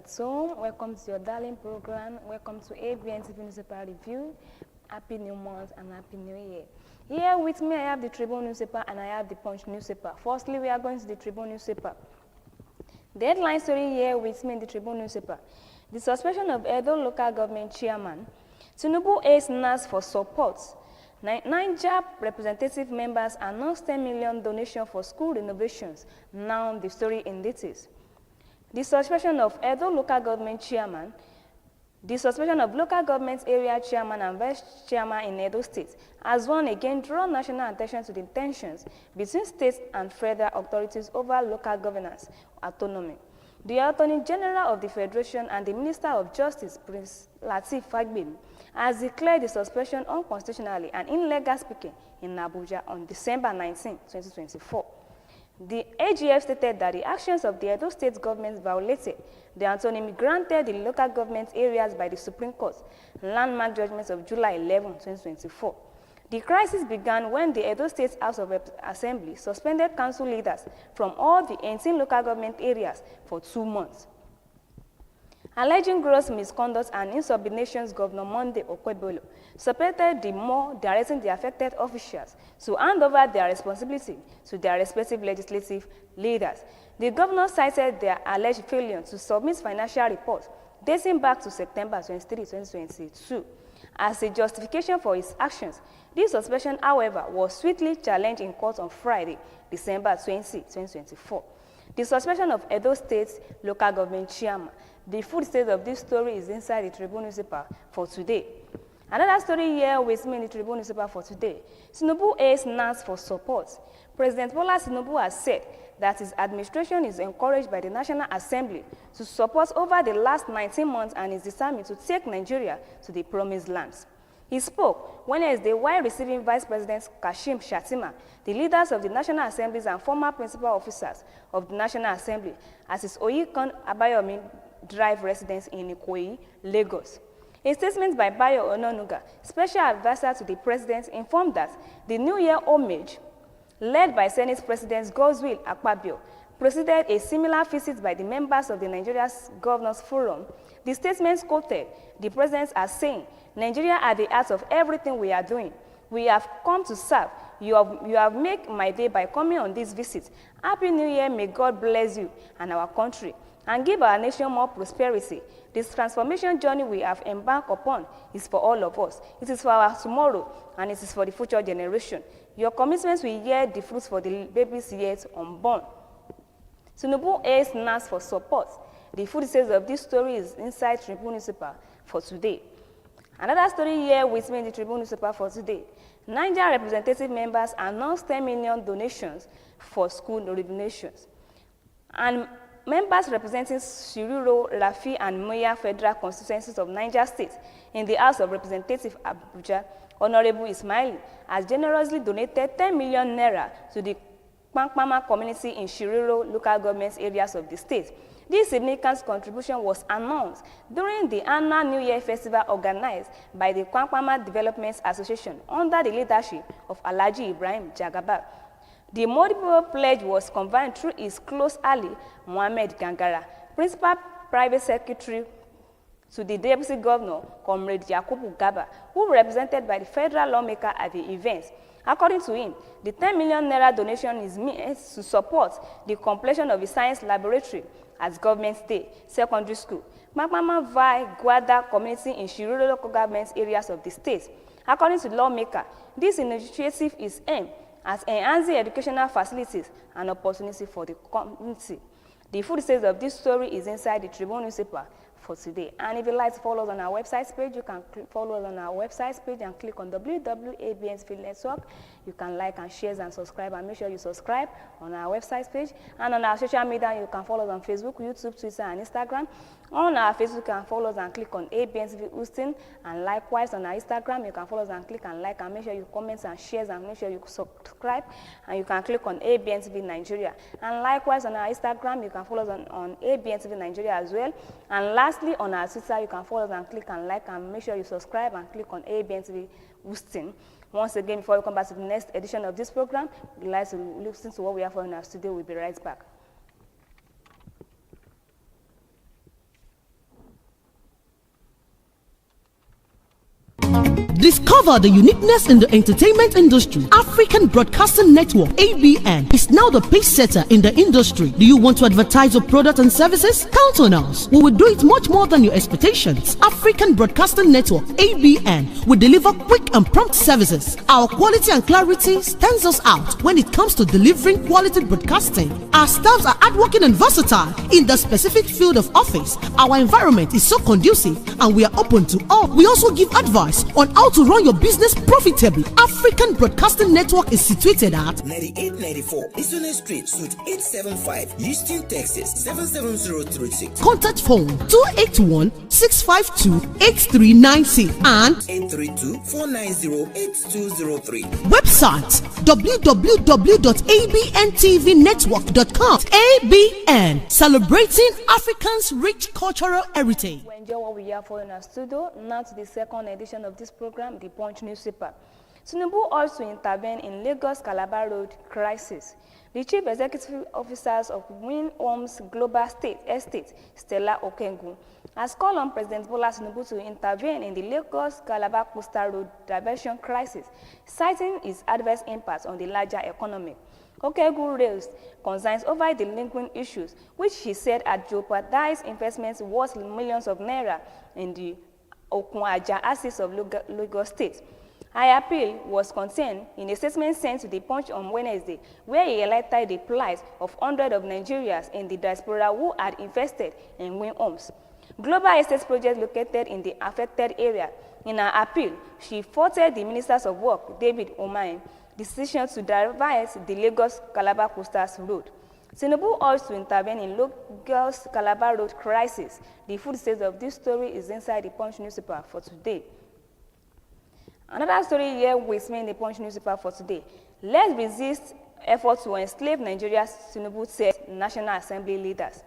at home. Welcome to your darling program. Welcome to Abntv Newspaper Review. Happy New Month and Happy New Year. Here with me, I have the Tribune newspaper and I have the Punch newspaper. Firstly, we are going to the Tribune newspaper. The headline story here with me in the Tribune newspaper. The suspension of Edo local government chairman. Tinubu aids NAS for support. Niger representative members announced 10 million donation for school renovations. Now the story in details. The suspension of Edo local government chairman. The suspension of local government area chairman and vice chairman in Edo State has once again drawn national attention to the tensions between states and federal authorities over local governance autonomy. The Attorney General of the Federation and the Minister of Justice, Prince Lateef Fagbemi, has declared the suspension unconstitutionally and illegal speaking in Abuja on December 19, 2024. The AGF stated that the actions of the Edo State government violated the autonomy granted the local government areas by the Supreme Court landmark judgments of July 11, 2024. The crisis began when the Edo State House of Assembly suspended council leaders from all the 18 local government areas for 2 months. Alleging gross misconduct and insubordinations, Governor Monday Okwebolo supported the more directing the affected officials to hand over their responsibility to their respective legislative leaders. The governor cited their alleged failure to submit financial reports dating back to September 23, 2022 as a justification for his actions. This suspension, however, was swiftly challenged in court on Friday, December 20, 2024. The suspension of Edo State local government chairman. The full state of this story is inside the Tribune newspaper for today. Another story here with me in the Tribune newspaper for today. Tinubu aids NAS for support. President Bola Tinubu has said that his administration is encouraged by the National Assembly to support over the last 19 months and is determined to take Nigeria to the promised lands. He spoke Wednesday while receiving Vice President Kashim Shettima, the leaders of the National Assemblies and former principal officers of the National Assembly at his Oyikon Abayomi Drive residence in Ikoyi, Lagos. A statement by Bayo Ononuga, special advisor to the president, informed that the New Year homage, led by Senate President Godswill Akpabio, preceded a similar visit by the members of the Nigeria Governors Forum. The statement quoted the president as saying, "Nigeria at the heart of everything we are doing. We have come to serve. You have made my day by coming on this visit. Happy New Year, may God bless you and our country, and give our nation more prosperity. This transformation journey we have embarked upon is for all of us. It is for our tomorrow, and it is for the future generation. Your commitments will yield the fruits for the babies yet unborn." Tinubu aids NAS for support. The full details of this story is inside Tribune newspaper for today. Another story here with me in the Tribune newspaper for today. Niger representative members announced 10 million donations for school renovations. And members representing Shiriro, Rafi, and Moya federal constituencies of Niger State in the House of Representatives Abuja, Honorable Ismail, has generously donated 10 million naira to the Kwankpama community in Shiriro local government areas of the state. This significant contribution was announced during the annual New Year festival organized by the Kwankpama Development Association under the leadership of Alhaji Ibrahim Jagaba. The multiple pledge was conveyed through his close ally, Mohammed Gangara, Principal Private Secretary to the Deputy Governor, Comrade Yakubu Gaba, who represented by the federal lawmaker at the event. According to him, the 10 million naira donation is meant to support the completion of the science laboratory at Government Day Secondary School, Makmama Vai Gwada community in Shiriro local government areas of the state. According to the lawmaker, this initiative is aimed at enhancing educational facilities and opportunity for the community. The full details of this story is inside the Tribune newspaper for today. And if you'd like to follow us on our website page, you can follow us on our website page and click on www.abntv network. You can like and share and subscribe, and make sure you subscribe on our website page. And on our social media, you can follow us on Facebook, YouTube, Twitter, and Instagram. On our Facebook, you can follow us and click on Abntv Houston, and likewise on our Instagram, you can follow us and click and like, and make sure you comment and share, and make sure you subscribe, and you can click on Abntv Nigeria. And likewise on our Instagram, you can follow us on Abntv Nigeria as well. And lastly, on our Twitter, you can follow us and click and like, and make sure you subscribe and click on Abntv Houston. Once again, before we come back to the next edition of this program, we'd like to listen to what we have for in our studio. We'll be right back. Discover the uniqueness in the entertainment industry. African Broadcasting Network, ABN, is now the pace setter in the industry. Do you want to advertise your product and services? Count on us. We will do it much more than your expectations. African Broadcasting Network, ABN, will deliver quick and prompt services. Our quality and clarity stands us out when it comes to delivering quality broadcasting. Our staffs are hardworking and versatile in the specific field of office. Our environment is so conducive and we are open to all. We also give advice on how to run your business profitably. African Broadcasting Network is situated at 9894 Isone Street, Suite 875, Houston, Texas 77036. Contact phone 281-652-8396 and 832-490-8203. Website www.abntvnetwork.com. ABN, celebrating Africans' rich cultural heritage. We enjoy what we have for in our studio. Now to the second edition of this program, the Punch newspaper. Tinubu also intervened in Lagos Calabar Road crisis. The chief executive officers of Win Homes Global Estate, Stella Okengu, has called on President Bola Tinubu to intervene in the Lagos Calabar Coastal Road diversion crisis, citing its adverse impact on the larger economy. Okengu raised concerns over the lingering issues, which he said had jeopardized investments worth millions of naira in the Okun-Aja axis of Lagos State. Her appeal was contained in a statement sent to the Punch on Wednesday, where he highlighted the plight of hundreds of Nigerians in the diaspora who had invested in Win Homes Global Estate projects located in the affected area. In her appeal, she faulted the Ministers of Work, David Umahi, decision to divert the Lagos Calabar Coastal Road. Tinubu also intervened in Lagos Calabar Road crisis. The full stage of this story is inside the Punch newspaper for today. Another story here with me in the Punch newspaper for today. Let's resist efforts to enslave Nigeria's Tinubu said National Assembly leaders.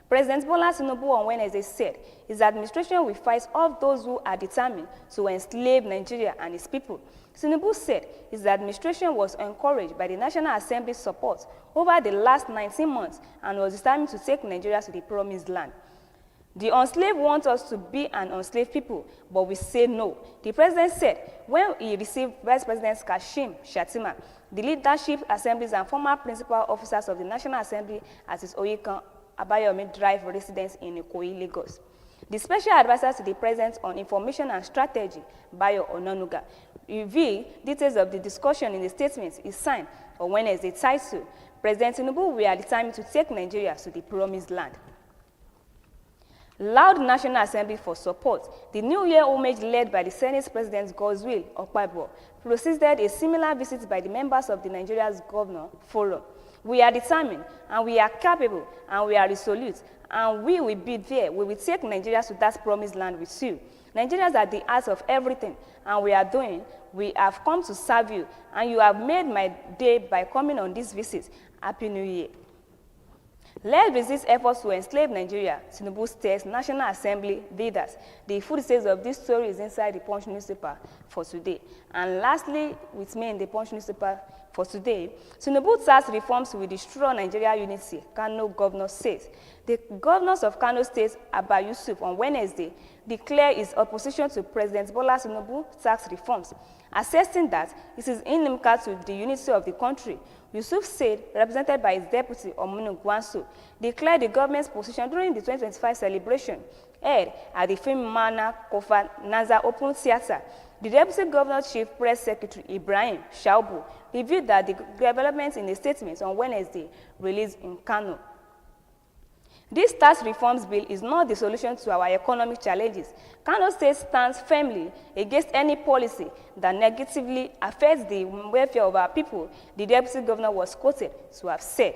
President Bola Tinubu on Wednesday said his administration will fight off those who are determined to enslave Nigeria and its people. Tinubu said his administration was encouraged by the National Assembly's support over the last 19 months and was determined to take Nigeria to the promised land. The enslaved want us to be an enslaved people, but we say no. The president said when he received Vice President Kashim Shettima, the leadership assemblies and former principal officers of the National Assembly at his Oyekan Abayomi Drive residence in Ikoyi, Lagos. The special advisor to the president on information and strategy, Bayo Onanuga, revealed details of the discussion in the statement he signed on Wednesday titled, President Tinubu, we are determined to take Nigeria to the promised land. Loud National Assembly for support. The New Year homage led by the Senate President Godswill Okpabio preceded a similar visit by the members of the Nigeria's Governor Forum. We are determined, and we are capable, and we are resolute, and we will be there. We will take Nigeria to that promised land with you. Nigeria is at the heart of everything, and we have come to serve you, and you have made my day by coming on this visit. Happy New Year. Let's resist efforts to enslave Nigeria, Tinubu states National Assembly leaders. The full details of this story is inside the Punch newspaper for today. And lastly, with me in the Punch newspaper for today, Tinubu tax reforms will destroy Nigeria unity, Kano governor says. The governors of Kano State, Abba Yusuf, on Wednesday, declared his opposition to President Bola Tinubu tax reforms, assessing that it is inimical to the unity of the country. Yusuf said, represented by his deputy, Omunu Gwanso, declared the government's position during the 2025 celebration held at the Film Mana Kofa Naza Open Theatre. The deputy governor chief press secretary, Ibrahim Shaubu, revealed that the developments in a statement on Wednesday released in Kano. This tax reforms bill is not the solution to our economic challenges. Kano State stands firmly against any policy that negatively affects the welfare of our people, the deputy governor was quoted to have said.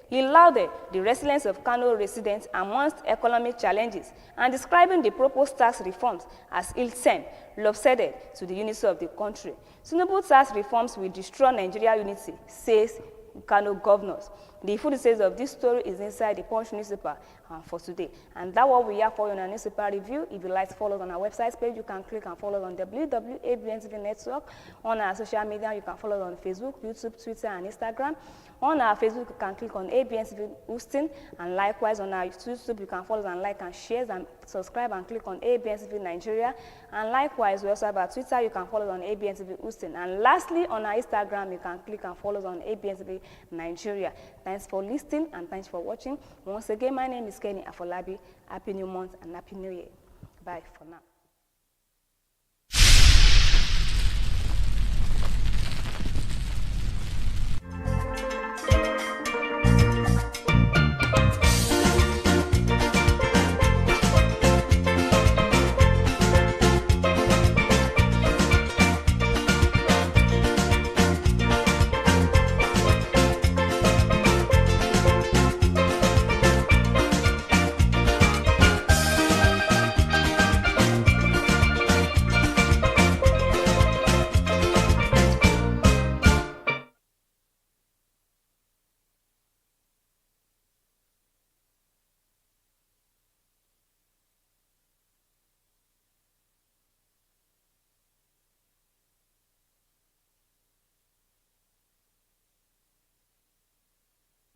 He lauded the resilience of Kano residents amongst economic challenges and describing the proposed tax reforms as ill-timed, lopsided to the unity of the country. Tinubu tax reforms will destroy Nigeria unity, says Kano governors. The full details of this story is inside the Punch newspaper for today. And that's what we have for you on our newspaper review. If you like to follow us on our website page, you can click and follow us on www.abntv network. On our social media, you can follow us on Facebook, YouTube, Twitter, and Instagram. On our Facebook, you can click on Abntv Houston, and likewise on our YouTube, you can follow us and like and share and subscribe and click on Abntv Nigeria. And likewise, we also have our Twitter, you can follow us on Abntv Houston. And lastly, on our Instagram, you can click and follow us on Abntv Nigeria. Thanks for listening and thanks for watching. Once again, my name is Kenny Afolabi. Happy New Month and Happy New Year. Bye for now.